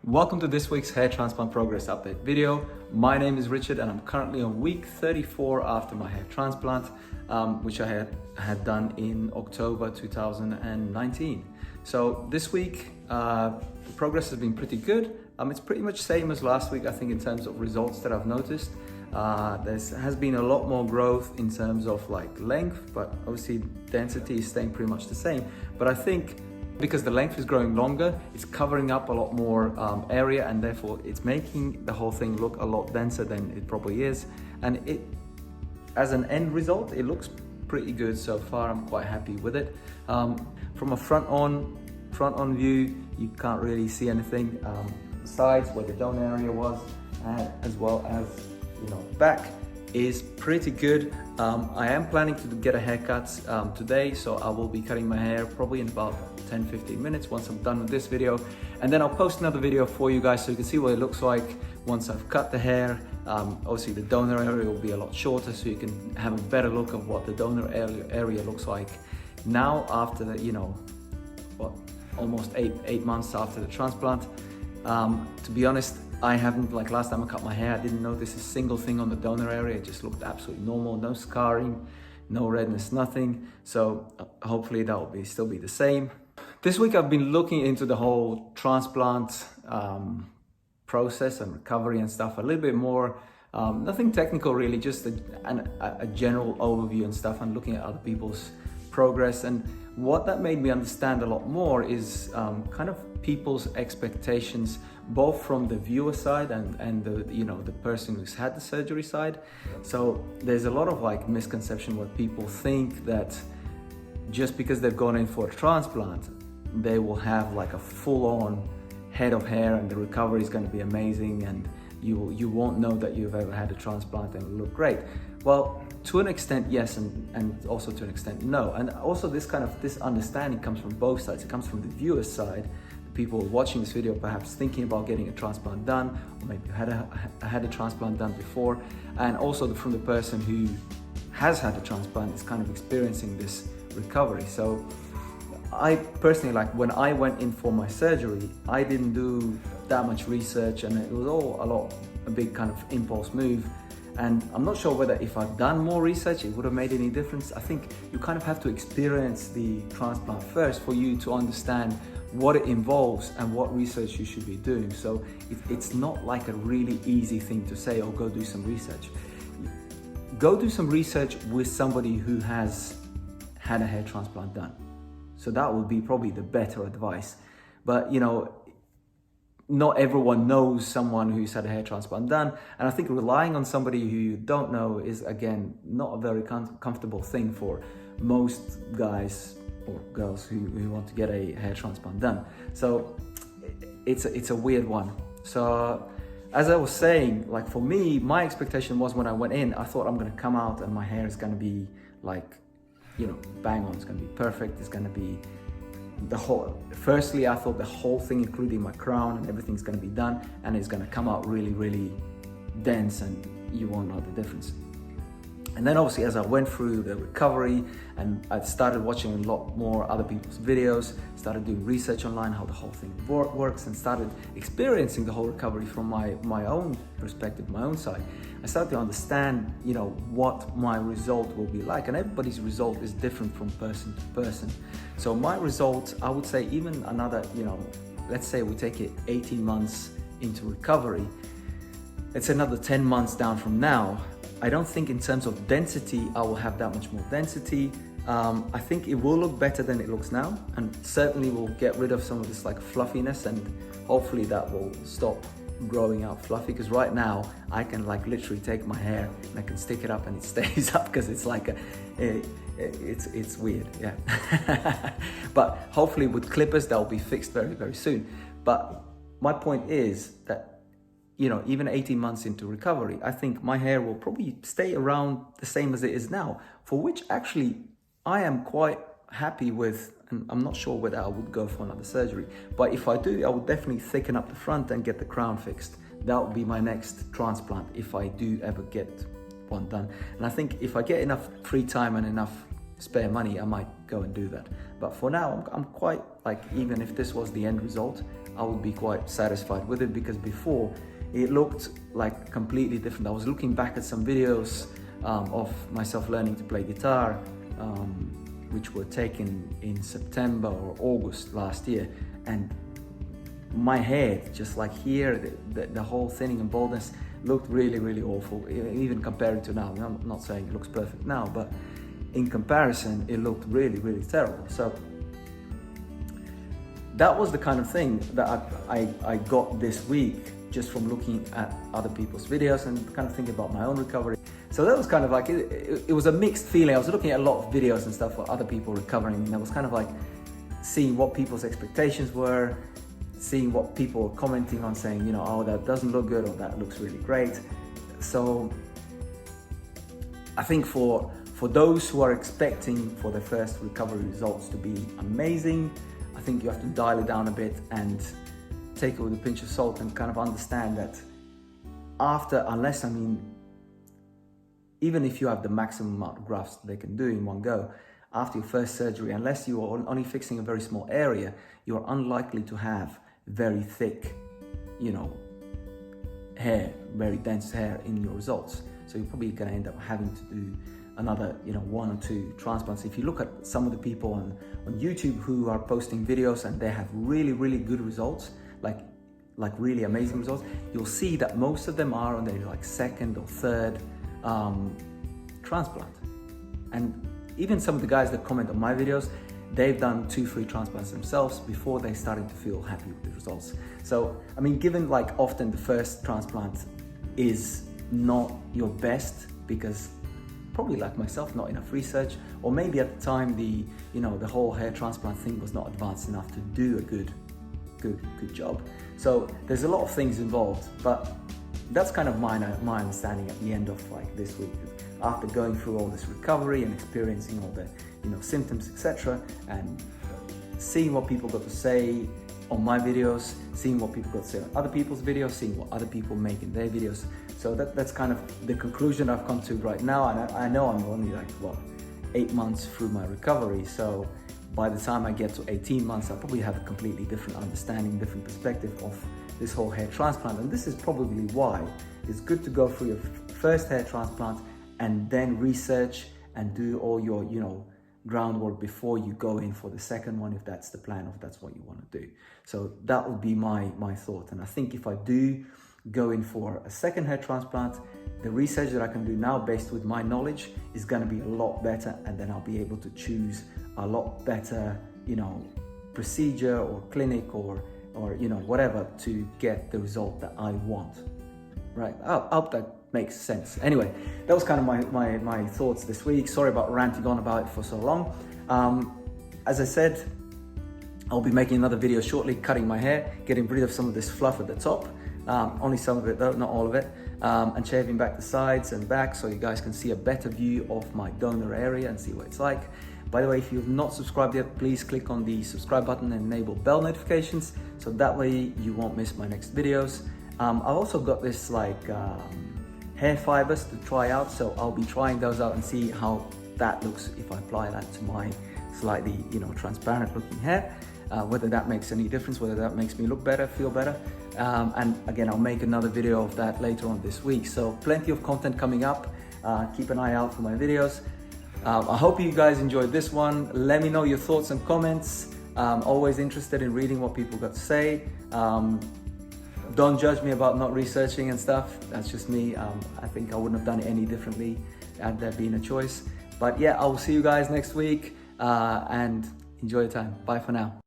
Welcome to this week's hair transplant progress update video. My name is Richard and I'm currently on week 34 after my hair transplant, which I had done in October 2019. So this week, the progress has been pretty good. It's pretty much same as last week, I think, in terms of results that I've noticed. There has been a lot more growth in terms of like length, but obviously density is staying pretty much the same. But I think because the length is growing longer, it's covering up a lot more area, and therefore it's making the whole thing look a lot denser than it probably is. And it, as an end result, it looks pretty good so far. I'm quite happy with it. From a front on view, you can't really see anything. Sides where the donor area was, as well as back is pretty good. I am planning to get a haircut today, so I will be cutting my hair probably in about 10-15 minutes once I'm done with this video, and then I'll post another video for you guys so you can see what it looks like once I've cut the hair. Obviously the donor area will be a lot shorter, so you can have a better look of what the donor area looks like now after almost eight months after the transplant. To be honest, I haven't, like last time I cut my hair, I didn't notice a single thing on the donor area. It just looked absolutely normal, no scarring, no redness, nothing. So hopefully that will still be the same. This week I've been looking into the whole transplant process and recovery and stuff a little bit more. Nothing technical really, just a general overview and stuff, and looking at other people's progress. And what that made me understand a lot more is kind of people's expectations, both from the viewer side and the person who's had the surgery side. So there's a lot of like misconception where people think that just because they've gone in for a transplant, they will have like a full-on head of hair and the recovery is going to be amazing, and you won't know that you've ever had a transplant and it'll look great. Well, to an extent, yes, and also to an extent, no. And also this understanding comes from both sides. It comes from the viewer's side, the people watching this video perhaps thinking about getting a transplant done, or maybe had a transplant done before, and also from the person who has had a transplant is kind of experiencing this recovery. So I personally, like when I went in for my surgery, I didn't do that much research, and it was all a big kind of impulse move. And I'm not sure whether if I'd done more research, it would have made any difference. I think you kind of have to experience the transplant first for you to understand what it involves and what research you should be doing. So it's not like a really easy thing to say, oh, go do some research. Go do some research with somebody who has had a hair transplant done. So that would be probably the better advice. But not everyone knows someone who's had a hair transplant done. And I think relying on somebody who you don't know is, again, not a very comfortable thing for most guys or girls who want to get a hair transplant done. So it's a weird one. So as I was saying, like for me, my expectation was when I went in, I thought I'm gonna come out and my hair is gonna be like, bang on, it's gonna be perfect. It's gonna be firstly, I thought the whole thing, including my crown and everything's gonna be done, and it's gonna come out really, really dense and you won't know the difference. And then obviously as I went through the recovery and I started watching a lot more other people's videos, started doing research online, how the whole thing works, and started experiencing the whole recovery from my own perspective, my own side, I started to understand, what my result will be like. And everybody's result is different from person to person. So my result, I would say even another, let's say we take it 18 months into recovery, it's another 10 months down from now. I don't think in terms of density, I will have that much more density. I think it will look better than it looks now, and certainly will get rid of some of this like fluffiness, and hopefully that will stop growing out fluffy, because right now I can like literally take my hair and I can stick it up and it stays up, because it's like it's weird, yeah. But hopefully with clippers that will be fixed very, very soon. But my point is that even 18 months into recovery, I think my hair will probably stay around the same as it is now, for which actually I am quite happy with, and I'm not sure whether I would go for another surgery. But if I do, I would definitely thicken up the front and get the crown fixed. That would be my next transplant if I do ever get one done. And I think if I get enough free time and enough spare money, I might go and do that. But for now, I'm quite like, even if this was the end result, I would be quite satisfied with it, because before it looked like completely different. I was looking back at some videos of myself learning to play guitar, which were taken in September or August last year, and my head, just like here, the whole thinning and baldness looked really, really awful, even compared to now. I'm not saying it looks perfect now, but in comparison, it looked really, really terrible. So that was the kind of thing that I got this week, just from looking at other people's videos and kind of thinking about my own recovery. So that was kind of like, it was a mixed feeling. I was looking at a lot of videos and stuff for other people recovering, and I was kind of like seeing what people's expectations were, seeing what people were commenting on, saying, you know, oh, that doesn't look good, or that looks really great. So I think for those who are expecting for their first recovery results to be amazing, I think you have to dial it down a bit and take it with a pinch of salt, and kind of understand that even if you have the maximum amount of grafts they can do in one go, after your first surgery, unless you are only fixing a very small area, you're unlikely to have very thick, you know, hair, very dense hair in your results. So you're probably going to end up having to do another, you know, 1 or 2 transplants. If you look at some of the people on YouTube who are posting videos and they have really, really good results, like really amazing results, you'll see that most of them are on their like 2nd or 3rd transplant. And even some of the guys that comment on my videos, they've done 2-3 transplants themselves before they started to feel happy with the results. So, I mean, given like often the first transplant is not your best, because probably like myself, not enough research, or maybe at the time the whole hair transplant thing was not advanced enough to do a good job. So there's a lot of things involved, but that's kind of my understanding at the end of like this week, after going through all this recovery and experiencing all the symptoms, etc., and seeing what people got to say on my videos, seeing what people got to say on other people's videos, seeing what other people make in their videos. So that's kind of the conclusion I've come to right now. And I know I'm only like 8 months through my recovery, so by the time I get to 18 months, I'll probably have a completely different understanding, different perspective of this whole hair transplant. And this is probably why it's good to go through your first hair transplant and then research and do all your, groundwork before you go in for the second one, if that's the plan, or if that's what you want to do. So that would be my thought. And I think if I do go in for a second hair transplant, the research that I can do now based with my knowledge is going to be a lot better, and then I'll be able to choose a lot better, procedure or clinic or whatever to get the result that I want. Right? I hope that makes sense. Anyway, that was kind of my thoughts this week. Sorry about ranting on about it for so long. As I said, I'll be making another video shortly, cutting my hair, getting rid of some of this fluff at the top. Only some of it though, not all of it. And shaving back the sides and back so you guys can see a better view of my donor area and see what it's like. By the way, if you've not subscribed yet, please click on the subscribe button and enable bell notifications, so that way you won't miss my next videos. I've also got this hair fibers to try out, so I'll be trying those out and see how that looks if I apply that to my slightly transparent looking hair, whether that makes any difference, whether that makes me look better, feel better. And again, I'll make another video of that later on this week. So plenty of content coming up. Keep an eye out for my videos. I hope you guys enjoyed this one. Let me know your thoughts and comments. I'm always interested in reading what people got to say. Don't judge me about not researching and stuff. That's just me. I think I wouldn't have done it any differently had there been a choice. But yeah, I will see you guys next week, and enjoy your time. Bye for now.